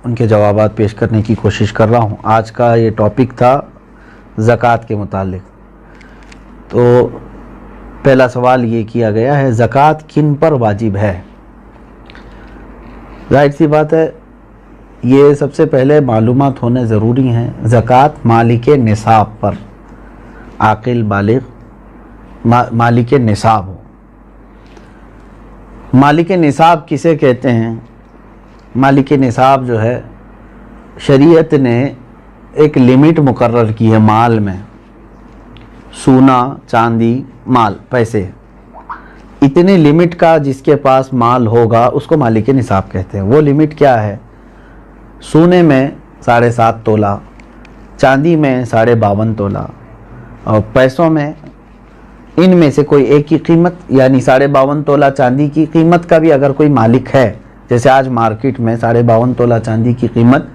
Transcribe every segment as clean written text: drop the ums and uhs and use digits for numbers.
ان کے جوابات پیش کرنے کی کوشش کر رہا ہوں۔ آج کا یہ ٹاپک تھا زکوٰۃ کے متعلق۔ تو پہلا سوال یہ کیا گیا ہے، زکوٰۃ کن پر واجب ہے؟ ظاہر سی بات ہے، یہ سب سے پہلے معلومات ہونے ضروری ہیں۔ زکوٰۃ مالک نصاب پر، عاقل بالغ مالک نصاب ہو۔ مالک نصاب کسے کہتے ہیں؟ مالک نصاب جو ہے، شریعت نے ایک لمٹ مقرر کی ہے مال میں، سونا، چاندی، مال، پیسے، اتنے لمٹ کا جس کے پاس مال ہوگا اس کو مالک نصاب کہتے ہیں۔ وہ لمٹ کیا ہے؟ سونے میں 7.5 تولہ، چاندی میں 52.5 تولہ، اور پیسوں میں ان میں سے کوئی ایک کی قیمت، یعنی 52.5 تولہ چاندی کی قیمت کا بھی اگر کوئی مالک ہے، جیسے آج مارکیٹ میں 52.5 تولہ چاندی کی قیمت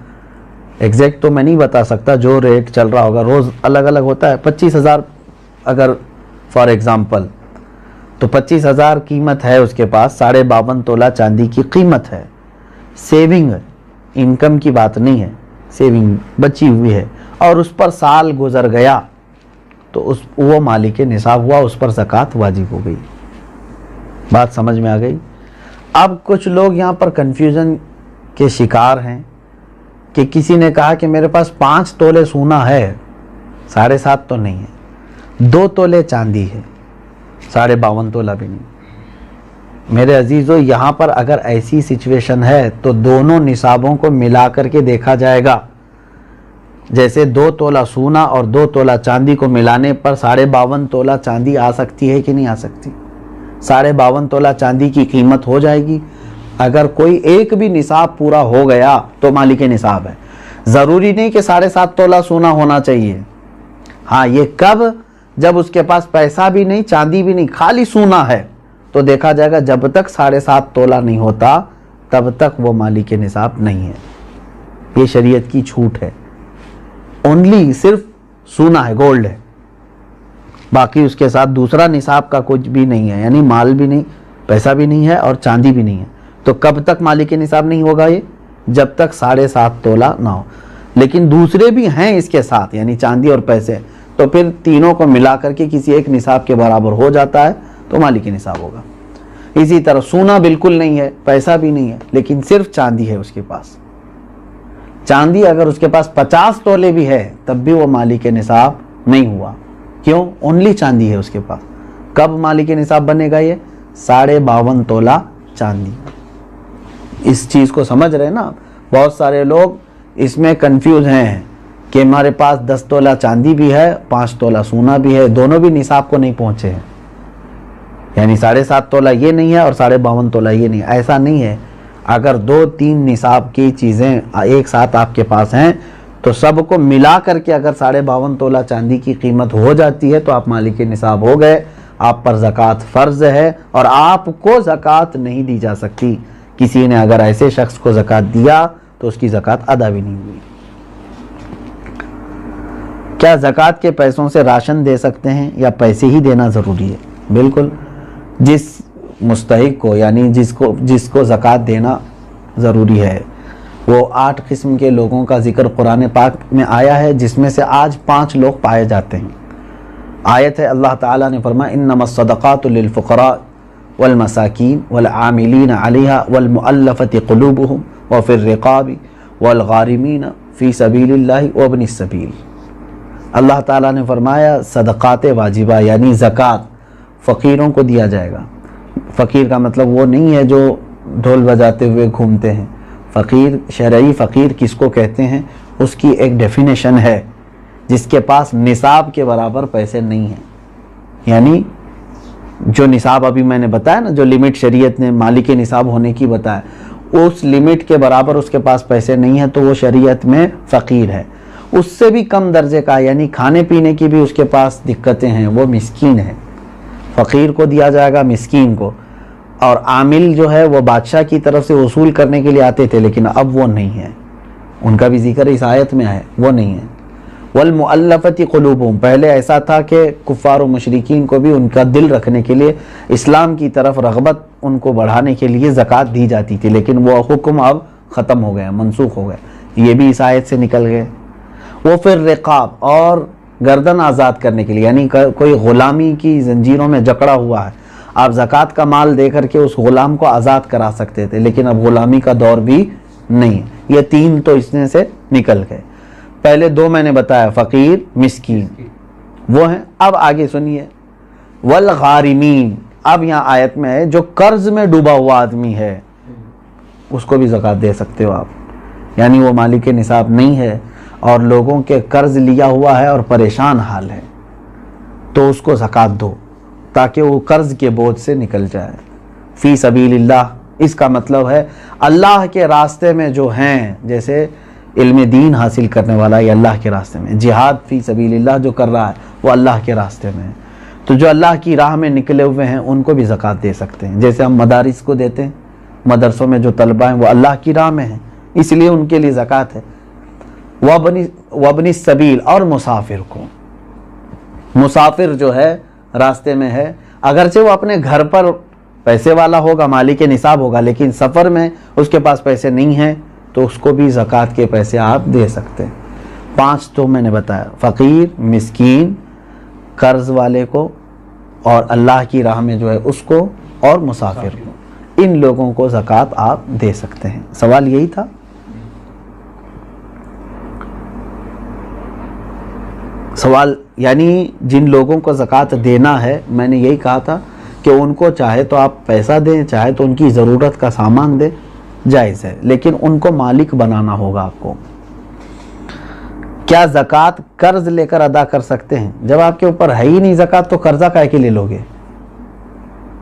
ایگزیکٹ تو میں نہیں بتا سکتا، جو ریٹ چل رہا ہوگا روز الگ الگ ہوتا ہے، 25,000 اگر فار ایگزامپل، تو 25,000 قیمت ہے اس کے پاس، 52.5 تولہ چاندی کی قیمت ہے۔ سیونگ، انکم کی بات نہیں ہے، سیونگ بچی ہوئی ہے، اور اس پر سال گزر گیا تو وہ مالک نصاب ہوا، اس پر زکوٰۃ واجب ہو گئی۔ بات سمجھ میں آ گئی؟ اب کچھ لوگ یہاں پر کنفیوژن کے شکار ہیں کہ کسی نے کہا کہ میرے پاس 5 تولے سونا ہے، 7.5 تو نہیں ہے، 2 تولے چاندی ہے، 52.5 تولہ بھی نہیں۔ میرے عزیزو، یہاں پر اگر ایسی سچویشن ہے تو دونوں نصابوں کو ملا کر کے دیکھا جائے گا۔ جیسے 2 تولہ سونا اور 2 تولہ چاندی کو ملانے پر 52.5 تولہ چاندی آ سکتی ہے کہ نہیں آ سکتی؟ 52.5 تولہ چاندی کی قیمت ہو جائے گی۔ اگر کوئی ایک بھی نصاب پورا ہو گیا تو مالک نصاب ہے۔ ضروری نہیں کہ 7.5 تولہ سونا ہونا چاہیے۔ ہاں، یہ کب؟ جب اس کے پاس پیسہ بھی نہیں، چاندی بھی نہیں، خالی سونا ہے، تو دیکھا جائے گا جب تک 7.5 تولہ نہیں ہوتا تب تک وہ مالک نصاب نہیں ہے۔ یہ شریعت کی چھوٹ ہے۔ اونلی صرف سونا ہے، گولڈ ہے، باقی اس کے ساتھ دوسرا نصاب کا کچھ بھی نہیں ہے، یعنی مال بھی نہیں، پیسہ بھی نہیں ہے، اور چاندی بھی نہیں ہے۔ تو کب تک مالک نصاب نہیں ہوگا یہ؟ جب تک 7.5 تولہ نہ ہو۔ لیکن دوسرے بھی ہیں اس کے ساتھ، یعنی چاندی اور پیسے، تو پھر تینوں کو ملا کر کے کسی ایک نصاب کے برابر ہو جاتا ہے تو مالک نصاب ہوگا۔ اسی طرح سونا بالکل نہیں ہے، پیسہ بھی نہیں ہے، لیکن صرف چاندی ہے اس کے پاس۔ چاندی اگر اس کے پاس 50 تولے بھی ہے تب بھی وہ مالک نصاب نہیں ہوا۔ کیوں؟ اونلی چاندی ہے اس کے پاس۔ کب مالک نصاب بنے گا یہ؟ 52.5 تولہ چاندی۔ اس چیز کو سمجھ رہے نا؟ بہت سارے لوگ اس میں کنفیوز ہیں کہ ہمارے پاس 10 تولہ چاندی بھی ہے، 5 تولہ سونا بھی ہے، دونوں بھی نصاب کو نہیں پہنچے ہیں، یعنی 7.5 تولہ یہ نہیں ہے اور 52.5 تولہ یہ نہیں ہے۔ ایسا نہیں ہے۔ اگر 2-3 نصاب کی چیزیں ایک ساتھ آپ کے پاس ہیں تو سب کو ملا کر کے اگر 52.5 تولہ چاندی کی قیمت ہو جاتی ہے تو آپ مالک نصاب ہو گئے، آپ پر زکوٰۃ فرض ہے، اور آپ کو زکوٰۃ نہیں دی جا سکتی۔ کسی نے اگر ایسے شخص کو زکوٰۃ دیا تو اس کی زکوٰۃ ادا بھی نہیں ہوئی۔ کیا زکوٰۃ کے پیسوں سے راشن دے سکتے ہیں یا پیسے ہی دینا ضروری ہے؟ بالکل، جس مستحق کو، یعنی جس کو زکوٰۃ دینا ضروری ہے، وہ 8 قسم کے لوگوں کا ذکر قرآن پاک میں آیا ہے، جس میں سے آج 5 لوگ پائے جاتے ہیں۔ آیت ہے، اللہ تعالیٰ نے فرمایا انما الصدقات للفقراء والمساکین والعاملین علیہا والمؤلفۃ قلوبہم وفی الرقاب والغارمین فی سبیل اللہ وابن السبیل۔ اللہ تعالیٰ نے فرمایا صدقات واجبہ یعنی زکوٰۃ فقیروں کو دیا جائے گا۔ فقیر کا مطلب وہ نہیں ہے جو ڈھول بجاتے ہوئے گھومتے ہیں۔ فقیر، شرعی فقیر کس کو کہتے ہیں؟ اس کی ایک ڈیفینیشن ہے، جس کے پاس نصاب کے برابر پیسے نہیں ہیں، یعنی جو نصاب ابھی میں نے بتایا نا، جو لمٹ شریعت نے مالک نصاب ہونے کی بتایا، اس لمٹ کے برابر اس کے پاس پیسے نہیں ہیں تو وہ شریعت میں فقیر ہے۔ اس سے بھی کم درجے کا، یعنی کھانے پینے کی بھی اس کے پاس دقتیں ہیں، وہ مسکین ہے۔ فقیر کو دیا جائے گا، مسکین کو۔ اور عامل جو ہے وہ بادشاہ کی طرف سے وصول کرنے کے لیے آتے تھے، لیکن اب وہ نہیں ہے، ان کا بھی ذکر اس آیت میں ہے، وہ نہیں ہے۔ والمؤلفۃ قلوبہم، پہلے ایسا تھا کہ کفار و مشرکین کو بھی ان کا دل رکھنے کے لیے، اسلام کی طرف رغبت ان کو بڑھانے کے لیے زکوٰۃ دی جاتی تھی، لیکن وہ حکم اب ختم ہو گئے، منسوخ ہو گئے، یہ بھی اس آیت سے نکل گئے۔ وہ پھر رقاب اور گردن آزاد کرنے کے لیے، یعنی کوئی غلامی کی زنجیروں میں جکڑا ہوا ہے، آپ زکوٰۃ کا مال دے کر کے اس غلام کو آزاد کرا سکتے تھے، لیکن اب غلامی کا دور بھی نہیں ہے۔ یہ تین تو اس میں سے نکل گئے۔ پہلے دو میں نے بتایا، فقیر، مسکین، وہ ہیں۔ اب آگے سنیے، والغارمین، اب یہاں آیت میں ہے جو قرض میں ڈوبا ہوا آدمی ہے اس کو بھی زکوٰۃ دے سکتے ہو آپ، یعنی وہ مالک نصاب نہیں ہے اور لوگوں کے قرض لیا ہوا ہے اور پریشان حال ہے، تو اس کو زکوٰۃ دو تاکہ وہ قرض کے بوجھ سے نکل جائے۔ فی سبیل اللہ، اس کا مطلب ہے اللہ کے راستے میں جو ہیں، جیسے علم دین حاصل کرنے والا یہ اللہ کے راستے میں، جہاد فی سبیل اللہ جو کر رہا ہے وہ اللہ کے راستے میں ہے، تو جو اللہ کی راہ میں نکلے ہوئے ہیں ان کو بھی زکوٰۃ دے سکتے ہیں۔ جیسے ہم مدارس کو دیتے ہیں، مدرسوں میں جو طلبہ ہیں وہ اللہ کی راہ میں ہیں، اس لیے ان کے لیے زکوٰۃ ہے۔ وابن السبیل، اور مسافر کو، مسافر جو ہے راستے میں ہے، اگرچہ وہ اپنے گھر پر پیسے والا ہوگا، مالک نصاب ہوگا، لیکن سفر میں اس کے پاس پیسے نہیں ہیں تو اس کو بھی زکوٰۃ کے پیسے آپ دے سکتے ہیں۔ 5 تو میں نے بتایا، فقیر، مسکین، قرض والے کو، اور اللہ کی راہ میں جو ہے اس کو، اور مسافر کو، ان لوگوں کو زکوٰۃ آپ دے سکتے ہیں۔ سوال یہی تھا۔ سوال یعنی جن لوگوں کو زکوٰۃ دینا ہے، میں نے یہی کہا تھا کہ ان کو چاہے تو آپ پیسہ دیں، چاہے تو ان کی ضرورت کا سامان دیں، جائز ہے، لیکن ان کو مالک بنانا ہوگا آپ کو۔ کیا زکوٰۃ قرض لے کر ادا کر سکتے ہیں؟ جب آپ کے اوپر ہے ہی نہیں زکوٰۃ تو قرضہ کائے کے لے لوگے؟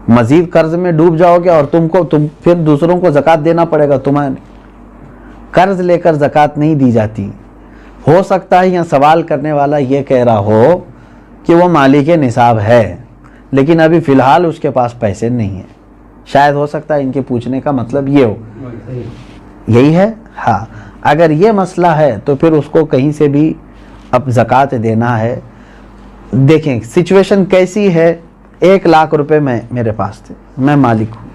مزید قرض میں ڈوب جاؤ گے اور تم پھر دوسروں کو زکوٰۃ دینا پڑے گا تمہیں۔ قرض لے کر زکوٰۃ نہیں دی جاتی۔ ہو سکتا ہے یہاں سوال کرنے والا یہ کہہ رہا ہو کہ وہ مالک نصاب ہے لیکن ابھی فی الحال اس کے پاس پیسے نہیں ہیں، شاید ہو سکتا ہے ان کے پوچھنے کا مطلب یہ ہو، یہی ہے۔ ہاں، اگر یہ مسئلہ ہے تو پھر اس کو کہیں سے بھی اب زکوٰۃ دینا ہے۔ دیکھیں سچویشن کیسی ہے، 1 لاکھ روپے میرے پاس تھے، میں مالک ہوں،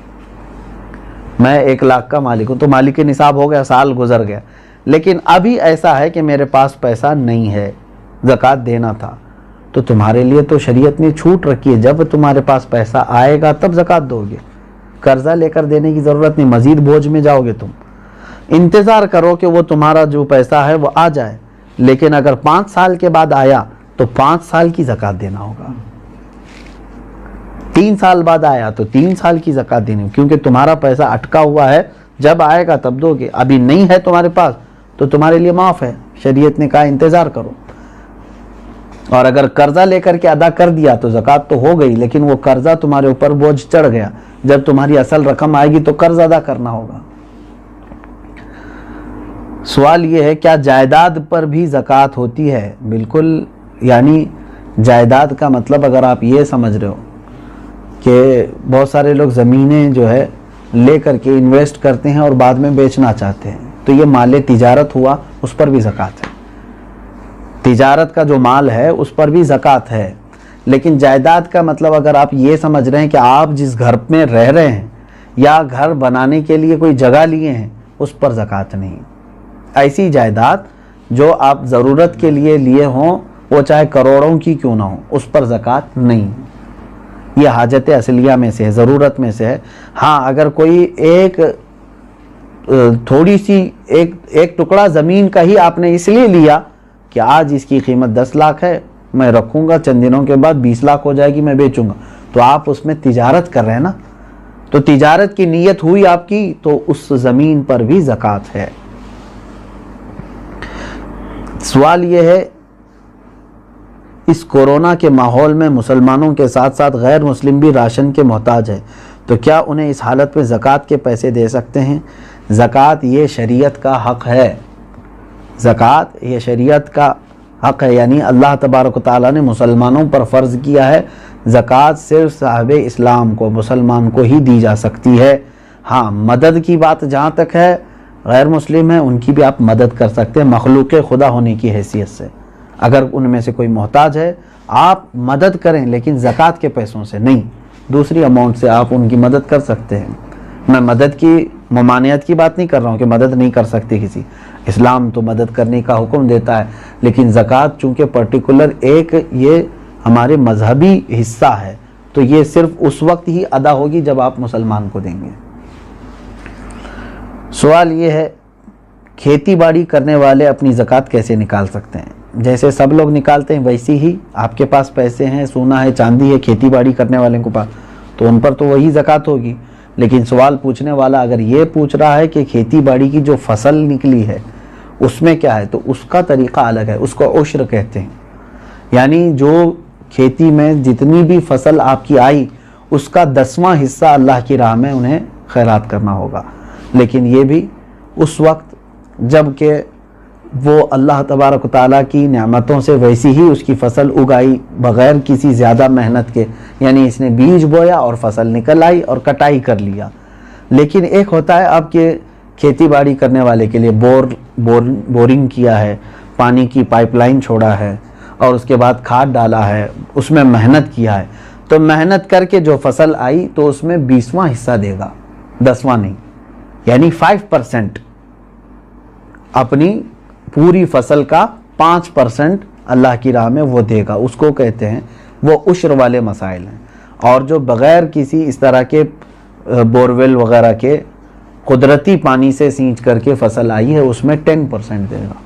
میں 1 لاکھ کا مالک ہوں، تو مالک نصاب ہو گیا، سال گزر گیا، لیکن ابھی ایسا ہے کہ میرے پاس پیسہ نہیں ہے، زکوٰۃ دینا تھا، تو تمہارے لیے تو شریعت نے چھوٹ رکھی ہے، جب تمہارے پاس پیسہ آئے گا تب زکوٰۃ دو گے، قرضہ لے کر دینے کی ضرورت نہیں، مزید بوجھ میں جاؤ گے تم۔ انتظار کرو کہ وہ تمہارا جو پیسہ ہے وہ آ جائے، لیکن اگر 5 سال کے بعد آیا تو 5 سال کی زکوٰۃ دینا ہوگا، 3 سال بعد آیا تو 3 سال کی زکوٰۃ دینی ہوگی، کیونکہ تمہارا پیسہ اٹکا ہوا ہے، جب آئے گا تب دو گے، ابھی نہیں ہے تمہارے پاس تو تمہارے لیے معاف ہے، شریعت نے کہا انتظار کرو۔ اور اگر قرضہ لے کر کے ادا کر دیا تو زکوٰۃ تو ہو گئی، لیکن وہ قرضہ تمہارے اوپر بوجھ چڑھ گیا، جب تمہاری اصل رقم آئے گی تو قرض ادا کرنا ہوگا۔ سوال یہ ہے کیا جائیداد پر بھی زکوٰۃ ہوتی ہے؟ بالکل، یعنی جائیداد کا مطلب اگر آپ یہ سمجھ رہے ہو کہ بہت سارے لوگ زمینیں جو ہے لے کر کے انویسٹ کرتے ہیں اور بعد میں بیچنا چاہتے ہیں، تو یہ مال تجارت ہوا، اس پر بھی زکوٰۃ ہے، تجارت کا جو مال ہے اس پر بھی زکوٰۃ ہے۔ لیکن جائیداد کا مطلب اگر آپ یہ سمجھ رہے ہیں کہ آپ جس گھر میں رہ رہے ہیں یا گھر بنانے کے لیے کوئی جگہ لیے ہیں، اس پر زکوٰۃ نہیں۔ ایسی جائیداد جو آپ ضرورت کے لیے لیے ہوں، وہ چاہے کروڑوں کی کیوں نہ ہو، اس پر زکوٰۃ نہیں۔ یہ حاجت اصلیہ میں سے ہے، ضرورت میں سے ہے۔ ہاں، اگر کوئی ایک تھوڑی سی ایک ٹکڑا زمین کا ہی آپ نے اس لیے لیا کہ آج اس کی قیمت 10 لاکھ ہے، میں رکھوں گا، چند دنوں کے بعد 20 لاکھ ہو جائے گی، میں بیچوں گا، تو آپ اس میں تجارت کر رہے ہیں نا، تو تجارت کی نیت ہوئی آپ کی، تو اس زمین پر بھی زکوٰۃ ہے۔ سوال یہ ہے اس کورونا کے ماحول میں مسلمانوں کے ساتھ ساتھ غیر مسلم بھی راشن کے محتاج ہے، تو کیا انہیں اس حالت میں زکوٰۃ کے پیسے دے سکتے ہیں؟ زکوٰۃ یہ شریعت کا حق ہے، زکوٰۃ یہ شریعت کا حق ہے، یعنی اللہ تبارک و تعالیٰ نے مسلمانوں پر فرض کیا ہے، زکوٰۃ صرف صاحب اسلام کو، مسلمان کو ہی دی جا سکتی ہے۔ ہاں، مدد کی بات جہاں تک ہے، غیر مسلم ہیں ان کی بھی آپ مدد کر سکتے ہیں مخلوق خدا ہونے کی حیثیت سے، اگر ان میں سے کوئی محتاج ہے آپ مدد کریں، لیکن زکوٰۃ کے پیسوں سے نہیں، دوسری اماؤنٹ سے آپ ان کی مدد کر سکتے ہیں۔ میں مدد کی ممانعت کی بات نہیں کر رہا ہوں کہ مدد نہیں کر سکتے کسی، اسلام تو مدد کرنے کا حکم دیتا ہے، لیکن زکوٰۃ چونکہ پرٹیکولر ایک یہ ہمارے مذہبی حصہ ہے، تو یہ صرف اس وقت ہی ادا ہوگی جب آپ مسلمان کو دیں گے۔ سوال یہ ہے کھیتی باڑی کرنے والے اپنی زکوٰۃ کیسے نکال سکتے ہیں؟ جیسے سب لوگ نکالتے ہیں ویسی ہی آپ کے پاس پیسے ہیں، سونا ہے، چاندی ہے، کھیتی باڑی کرنے والے کے پاس، تو ان پر تو وہی زکوٰۃ ہوگی۔ لیکن سوال پوچھنے والا اگر یہ پوچھ رہا ہے کہ کھیتی باڑی کی جو فصل نکلی ہے اس میں کیا ہے، تو اس کا طریقہ الگ ہے، اس کو عشر کہتے ہیں۔ یعنی جو کھیتی میں جتنی بھی فصل آپ کی آئی اس کا 10واں حصہ اللہ کی راہ میں انہیں خیرات کرنا ہوگا، لیکن یہ بھی اس وقت جب کہ وہ اللہ تبارک و تعالیٰ کی نعمتوں سے ویسی ہی اس کی فصل اگائی بغیر کسی زیادہ محنت کے، یعنی اس نے بیج بویا اور فصل نکل آئی اور کٹائی کر لیا۔ لیکن ایک ہوتا ہے آپ کے کھیتی باڑی کرنے والے کے لیے بورنگ کیا ہے، پانی کی پائپ لائن چھوڑا ہے اور اس کے بعد کھاد ڈالا ہے، اس میں محنت کیا ہے، تو محنت کر کے جو فصل آئی تو اس میں 20واں حصہ دے گا، 10واں نہیں، یعنی 5%، اپنی پوری فصل کا 5% اللہ کی راہ میں وہ دے گا، اس کو کہتے ہیں، وہ عشر والے مسائل ہیں۔ اور جو بغیر کسی اس طرح کے بورویل وغیرہ کے قدرتی پانی سے سینچ کر کے فصل آئی ہے اس میں 10% دے گا۔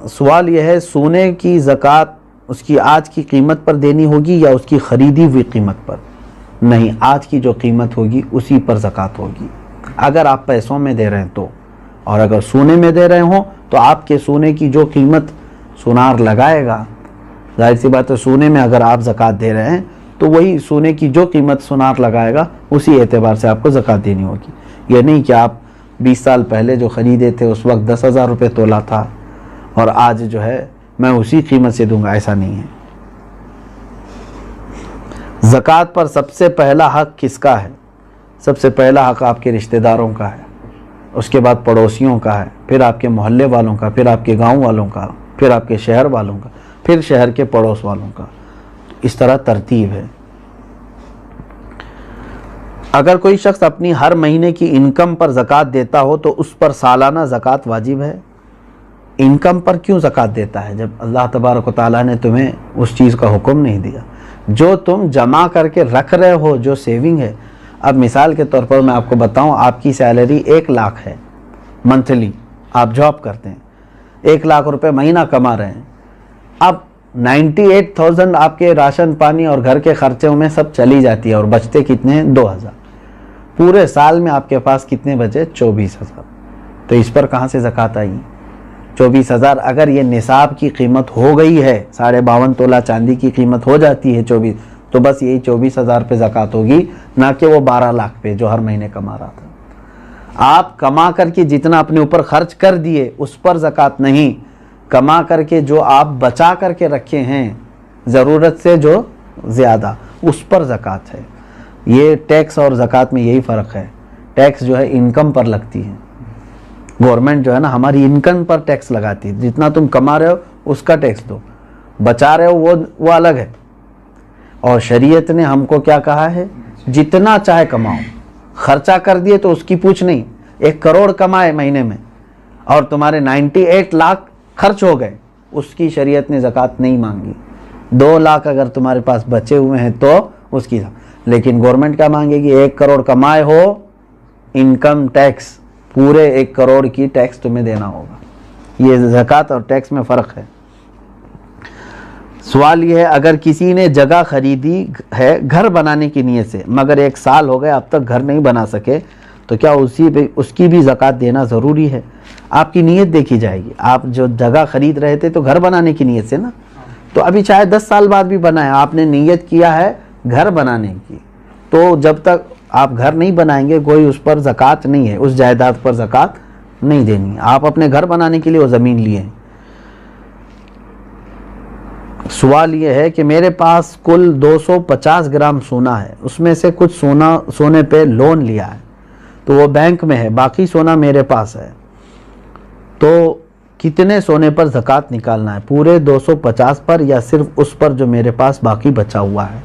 سوال یہ ہے سونے کی زکوٰۃ اس کی آج کی قیمت پر دینی ہوگی یا اس کی خریدی ہوئی قیمت پر؟ نہیں، آج کی جو قیمت ہوگی اسی پر زکوٰۃ ہوگی، اگر آپ پیسوں میں دے رہے ہیں تو، اور اگر سونے میں دے رہے ہوں تو آپ کے سونے کی جو قیمت سونار لگائے گا، ظاہر سی بات ہے سونے میں اگر آپ زکوٰۃ دے رہے ہیں تو وہی سونے کی جو قیمت سونار لگائے گا اسی اعتبار سے آپ کو زکوٰۃ دینی ہوگی۔ یہ نہیں کہ آپ 20 سال پہلے جو خریدے تھے اس وقت 10,000 روپے تولہ تھا اور آج جو ہے میں اسی قیمت سے دوں گا، ایسا نہیں ہے۔ زکوٰۃ پر سب سے پہلا حق کس کا ہے؟ سب سے پہلا حق آپ کے رشتہ داروں کا ہے، اس کے بعد پڑوسیوں کا ہے، پھر آپ کے محلے والوں کا، پھر آپ کے گاؤں والوں کا، پھر آپ کے شہر والوں کا، پھر شہر کے پڑوس والوں کا، اس طرح ترتیب ہے۔ اگر کوئی شخص اپنی ہر مہینے کی انکم پر زکوٰۃ دیتا ہو تو اس پر سالانہ زکوٰۃ واجب ہے؟ انکم پر کیوں زکوٰۃ دیتا ہے جب اللہ تبارک و تعالیٰ نے تمہیں اس چیز کا حکم نہیں دیا؟ جو تم جمع کر کے رکھ رہے ہو، جو سیونگ ہے، اب مثال کے طور پر میں آپ کو بتاؤں، آپ کی سیلری 1 لاکھ ہے منتھلی، آپ جاب کرتے ہیں، 1 لاکھ روپے مہینہ کما رہے ہیں، اب 98,000 آپ کے راشن پانی اور گھر کے خرچوں میں سب چلی جاتی ہے اور بچتے کتنے ہیں؟ 2,000۔ پورے سال میں آپ کے پاس کتنے بچے؟ 24,000۔ تو اس پر کہاں سے زکوٰۃ آئی؟ 24,000 اگر یہ نصاب کی قیمت ہو گئی ہے، 52.5 تولہ چاندی کی قیمت ہو جاتی ہے 24، تو بس یہی 24,000 پہ زکوٰۃ ہوگی، نہ کہ وہ 12 لاکھ پہ جو ہر مہینے کما رہا تھا۔ آپ کما کر کے جتنا اپنے اوپر خرچ کر دیے اس پر زکوٰۃ نہیں، کما کر کے جو آپ بچا کر کے رکھے ہیں ضرورت سے جو زیادہ، اس پر زکوٰۃ ہے۔ یہ ٹیکس اور زکوٰۃ میں یہی فرق ہے، ٹیکس جو ہے انکم پر لگتی ہے، گورنمنٹ جو ہے نا ہماری انکم پر ٹیکس لگاتی ہے، جتنا تم کما رہے ہو اس کا ٹیکس دو، بچا رہے ہو وہ الگ ہے۔ اور شریعت نے ہم کو کیا کہا ہے؟ جتنا چاہے کماؤ، خرچہ کر دیے تو اس کی پوچھ نہیں۔ 1 کروڑ کمائے مہینے میں اور تمہارے 98 لاکھ خرچ ہو گئے، اس کی شریعت نے زکوٰۃ نہیں مانگی۔ 2 لاکھ اگر تمہارے پاس بچے ہوئے ہیں تو اس کی، لیکن گورنمنٹ کیا مانگے گی؟ 1 کروڑ کمائے ہو، انکم ٹیکس پورے 1 کروڑ کی ٹیکس تمہیں دینا ہوگا۔ یہ زکوٰۃ اور ٹیکس میں فرق ہے۔ سوال یہ ہے اگر کسی نے جگہ خریدی ہے گھر بنانے کی نیت سے مگر 1 سال ہو گئے اب تک گھر نہیں بنا سکے تو کیا اس کی بھی زکوٰۃ دینا ضروری ہے؟ آپ کی نیت دیکھی جائے گی۔ آپ جو جگہ خرید رہے تھے تو گھر بنانے کی نیت سے نا، تو ابھی چاہے 10 سال بعد بھی بنائیں، آپ نے نیت کیا ہے گھر بنانے کی، تو جب تک آپ گھر نہیں بنائیں گے کوئی اس پر زکوٰۃ نہیں ہے، اس جائیداد پر زکوٰۃ نہیں دینی۔ آپ اپنے گھر بنانے کے لیے وہ زمین لیے ہیں۔ سوال یہ ہے کہ میرے پاس کل 250 گرام سونا ہے، اس میں سے کچھ سونے پہ لون لیا ہے تو وہ بینک میں ہے، باقی سونا میرے پاس ہے، تو کتنے سونے پر زکوٰۃ نکالنا ہے؟ پورے 250 پر یا صرف اس پر جو میرے پاس باقی بچا ہوا ہے؟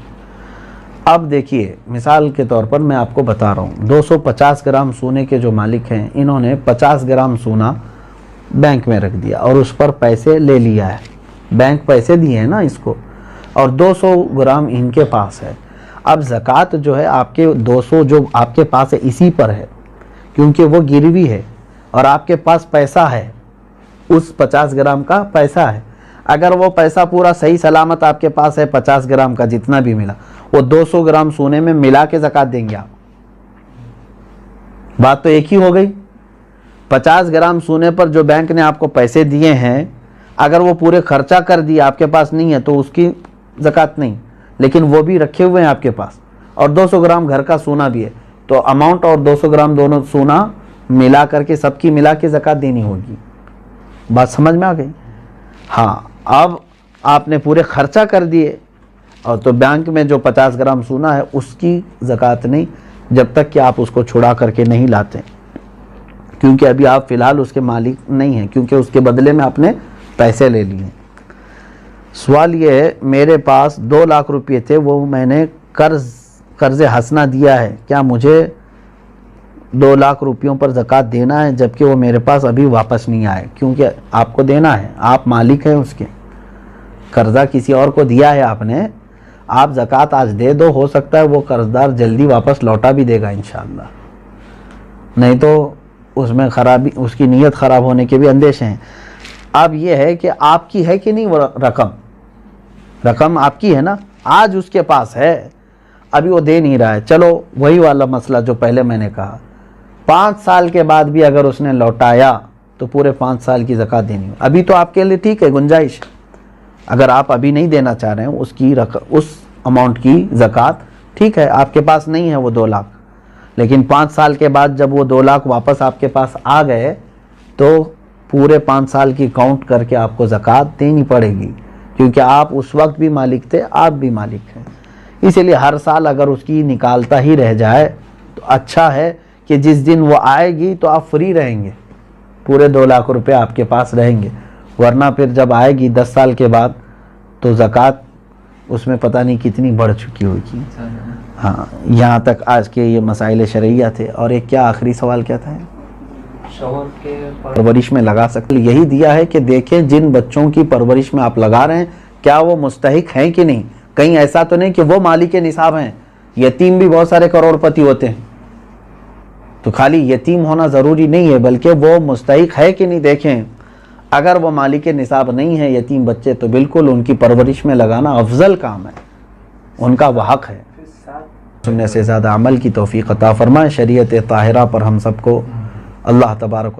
اب دیکھیے مثال کے طور پر میں آپ کو بتا رہا ہوں، 250 گرام سونے کے جو مالک ہیں انہوں نے 50 گرام سونا بینک میں رکھ دیا اور اس پر پیسے لے لیا ہے، بینک پیسے دیے ہیں نا اس کو، اور 200 گرام ان کے پاس ہے۔ اب زکوٰۃ جو ہے آپ کے 200 جو آپ کے پاس ہے اسی پر ہے، کیونکہ وہ گروی ہے اور آپ کے پاس پیسہ ہے، اس 50 گرام کا پیسہ ہے۔ اگر وہ پیسہ پورا صحیح سلامت آپ کے پاس ہے 50 گرام کا جتنا بھی ملا، وہ 200 گرام سونے میں ملا کے زکوٰۃ دیں گے آپ۔ بات تو ایک ہی ہو گئی۔ 50 گرام سونے پر جو بینک نے آپ کو پیسے دیے ہیں، اگر وہ پورے خرچہ کر دیا آپ کے پاس نہیں ہے تو اس کی زکوٰۃ نہیں، لیکن وہ بھی رکھے ہوئے ہیں آپ کے پاس، اور 200 گرام گھر کا سونا بھی ہے، تو اماؤنٹ اور 200 گرام دونوں سونا ملا کر کے سب کی ملا کے زکوٰۃ دینی ہوگی۔ بات سمجھ میں آ گئی؟ ہاں، اب آپ نے پورے خرچہ کر دیے اور تو بینک میں جو 50 گرام سونا ہے اس کی زکوٰۃ نہیں، جب تک کہ آپ اس کو چھڑا کر کے نہیں لاتے، کیونکہ ابھی آپ فی الحال اس کے مالک نہیں ہیں، کیونکہ اس کے بدلے میں آپ نے پیسے لے لیے ہیں۔ سوال یہ ہے، میرے پاس 2 لاکھ روپے تھے، وہ میں نے قرض حسنہ دیا ہے، کیا مجھے 2 لاکھ روپیوں پر زکوٰۃ دینا ہے جبکہ وہ میرے پاس ابھی واپس نہیں آئے؟ کیونکہ آپ کو دینا ہے، آپ مالک ہیں اس کے، قرضہ کسی اور کو دیا ہے آپ نے، آپ زکوٰۃ آج دے دو، ہو سکتا ہے وہ قرضدار جلدی واپس لوٹا بھی دے گا انشاءاللہ، نہیں تو اس میں خرابی، اس کی نیت خراب ہونے کے بھی اندیشے ہیں۔ اب یہ ہے کہ آپ کی ہے کہ نہیں وہ رقم آپ کی ہے نا، آج اس کے پاس ہے، ابھی وہ دے نہیں رہا ہے، چلو وہی والا مسئلہ جو پہلے میں نے کہا، 5 سال کے بعد بھی اگر اس نے لوٹایا تو پورے 5 سال کی زکوٰۃ دینی ہو۔ ابھی تو آپ کے لیے ٹھیک ہے، گنجائش، اگر آپ ابھی نہیں دینا چاہ رہے ہیں اس اماؤنٹ کی زکوٰۃ، ٹھیک ہے، آپ کے پاس نہیں ہے وہ 2 لاکھ، لیکن 5 سال کے بعد جب وہ 2 لاکھ واپس آپ کے پاس آ گئے تو پورے 5 سال کی کاؤنٹ کر کے آپ کو زکوٰۃ دینی پڑے گی، کیونکہ آپ اس وقت بھی مالک تھے، آپ بھی مالک ہیں۔ اسی لیے ہر سال اگر اس کی نکالتا ہی رہ جائے تو اچھا ہے کہ جس دن وہ آئے گی تو آپ فری رہیں گے، پورے 2 لاکھ روپے آپ کے پاس رہیں گے، ورنہ پھر جب آئے گی 10 سال کے بعد تو زکوٰۃ اس میں پتہ نہیں کتنی بڑھ چکی ہوگی۔ ہاں، یہاں تک آج کے یہ مسائل شرعیہ تھے۔ اور ایک کیا آخری سوال کیا تھا؟ شوہر کے پرورش میں لگا سکتے، یہی دیا ہے کہ دیکھیں جن بچوں کی پرورش میں آپ لگا رہے ہیں کیا وہ مستحق ہیں کہ نہیں، کہیں ایسا تو نہیں کہ وہ مالک نصاب ہیں۔ یتیم بھی بہت سارے کروڑ پتی ہوتے ہیں، تو خالی یتیم ہونا ضروری نہیں ہے، بلکہ وہ مستحق ہے کہ نہیں دیکھیں۔ اگر وہ مالک نصاب نہیں ہے یتیم بچے تو بالکل ان کی پرورش میں لگانا افضل کام ہے، ان کا وہ حق ہے۔ سننے سے زیادہ عمل کی توفیق عطا فرمائے۔ شریعت طاہرہ پر ہم سب کو اللہ تبارک و